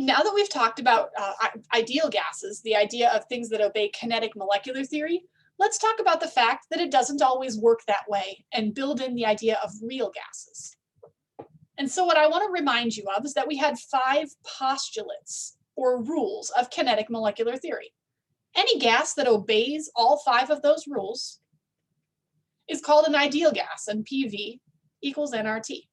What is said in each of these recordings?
Now that we've talked about ideal gases, the idea of things that obey kinetic molecular theory, let's talk about the fact that it doesn't always work that way and build in the idea of real gases. And so what I want to remind you of is that we had 5 postulates or rules of kinetic molecular theory. Any gas that obeys all 5 of those rules is called an ideal gas, and PV equals nRT.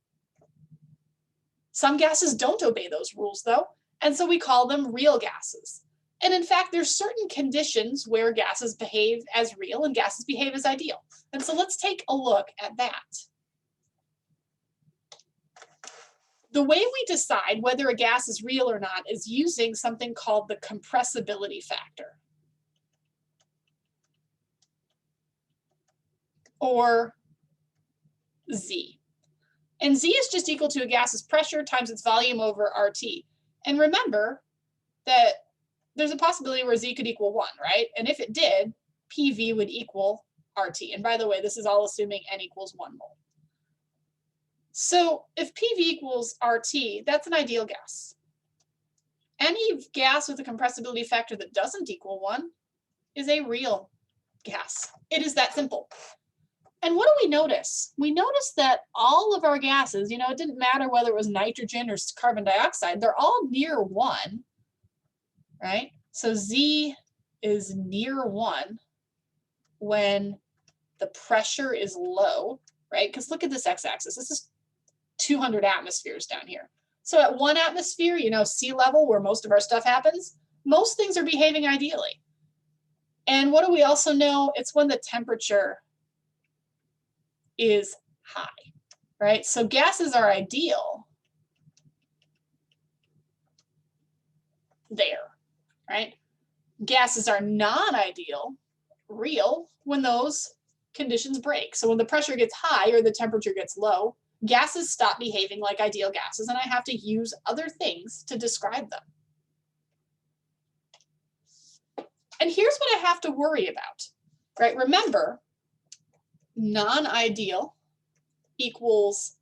Some gases don't obey those rules though, and so we call them real gases. And in fact, there's certain conditions where gases behave as real and gases behave as ideal. And so let's take a look at that. The way we decide whether a gas is real or not is using something called the compressibility factor, or Z. And Z is just equal to a gas's pressure times its volume over RT. And remember that there's a possibility where Z could equal 1, right? And if it did, PV would equal RT. And by the way, this is all assuming N equals 1 mole. So if PV equals RT, that's an ideal gas. Any gas with a compressibility factor that doesn't equal 1 is a real gas. It is that simple. And what do we notice? We notice that all of our gases, it didn't matter whether it was nitrogen or carbon dioxide, they're all near 1, right? So Z is near 1 when the pressure is low, right? Because look at this x-axis. This is 200 atmospheres down here. So at 1 atmosphere, sea level, where most of our stuff happens, most things are behaving ideally. And what do we also know? It's when the temperature is high, right? So gases are ideal there, right? Gases are non-ideal, real, when those conditions break. So when the pressure gets high or the temperature gets low, gases stop behaving like ideal gases, and I have to use other things to describe them. And here's what I have to worry about, right? Remember, non-ideal equals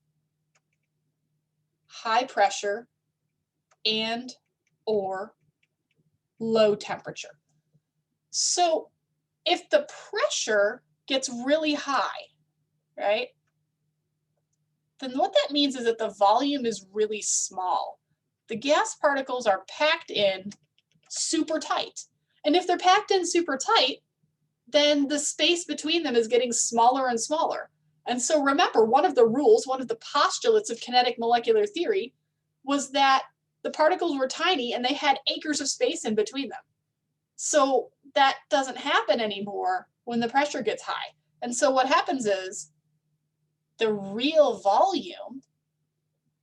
high pressure and or low temperature. So if the pressure gets really high, right, then what that means is that the volume is really small. The gas particles are packed in super tight. And if they're packed in super tight, then the space between them is getting smaller and smaller. And so remember, one of the rules, one of the postulates of kinetic molecular theory was that the particles were tiny and they had acres of space in between them. So that doesn't happen anymore when the pressure gets high. And so what happens is the real volume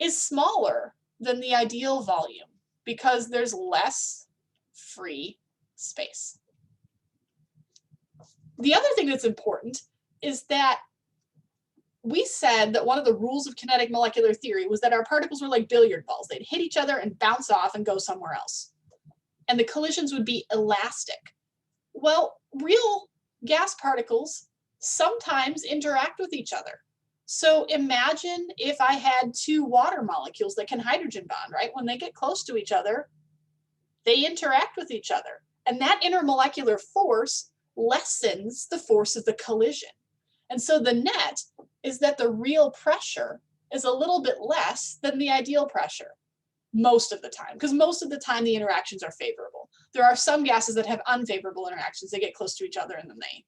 is smaller than the ideal volume because there's less free space. The other thing that's important is that we said that one of the rules of kinetic molecular theory was that our particles were like billiard balls. They'd hit each other and bounce off and go somewhere else. And the collisions would be elastic. Well, real gas particles sometimes interact with each other. So imagine if I had 2 water molecules that can hydrogen bond, right? When they get close to each other, they interact with each other. And that intermolecular force lessens the force of the collision. And so the net is that the real pressure is a little bit less than the ideal pressure most of the time, because most of the time the interactions are favorable. There are some gases that have unfavorable interactions. They get close to each other and then they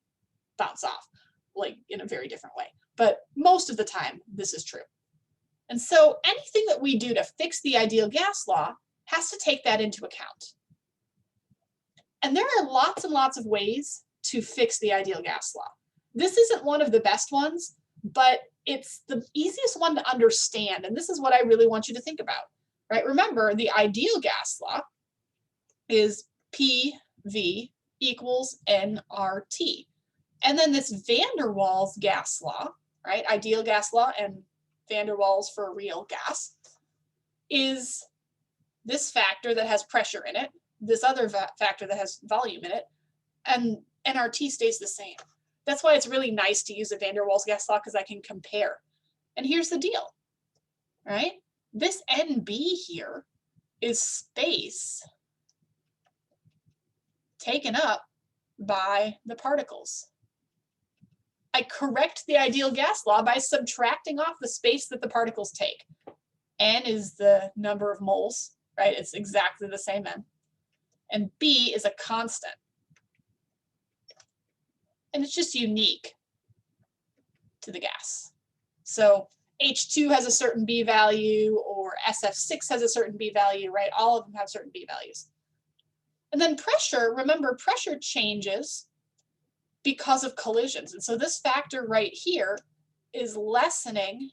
bounce off, like in a very different way. But most of the time, this is true. And so anything that we do to fix the ideal gas law has to take that into account. And there are lots and lots of ways to fix the ideal gas law. This isn't one of the best ones, but it's the easiest one to understand. And this is what I really want you to think about, right? Remember, the ideal gas law is PV equals nRT. And then this van der Waals gas law, right? Ideal gas law and van der Waals for a real gas is this factor that has pressure in it, this other factor that has volume in it, and nRT stays the same. That's why it's really nice to use the van der Waals gas law, because I can compare. And here's the deal, right? This NB here is space taken up by the particles. I correct the ideal gas law by subtracting off the space that the particles take. N is the number of moles, right? It's exactly the same N. And B is a constant. And it's just unique to the gas. So H2 has a certain B value, or SF6 has a certain B value, right? All of them have certain B values. And then pressure, remember, pressure changes because of collisions. And so this factor right here is lessening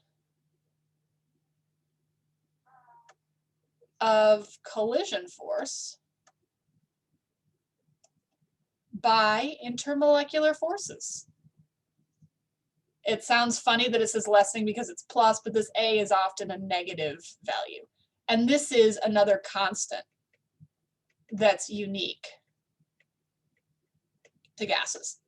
of collision force by intermolecular forces. It sounds funny that it says lessening because it's plus, but this A is often a negative value. And this is another constant that's unique to gases.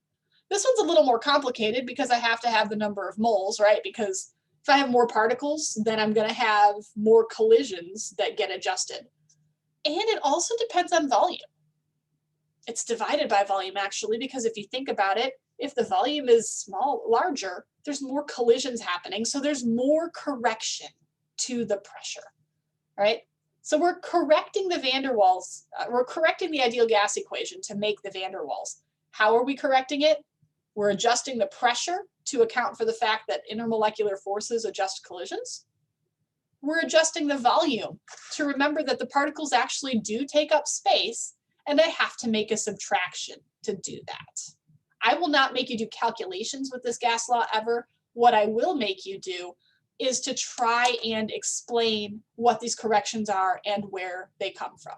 This one's a little more complicated because I have to have the number of moles, right? Because if I have more particles, then I'm going to have more collisions that get adjusted. And it also depends on volume. It's divided by volume, actually, because if you think about it, if the volume is larger, there's more collisions happening, so there's more correction to the pressure, right? So we're correcting the van der Waals, we're correcting the ideal gas equation to make the van der Waals. How are we correcting it? We're adjusting the pressure to account for the fact that intermolecular forces adjust collisions. We're adjusting the volume to remember that the particles actually do take up space, and I have to make a subtraction to do that. I will not make you do calculations with this gas law ever. What I will make you do is to try and explain what these corrections are and where they come from.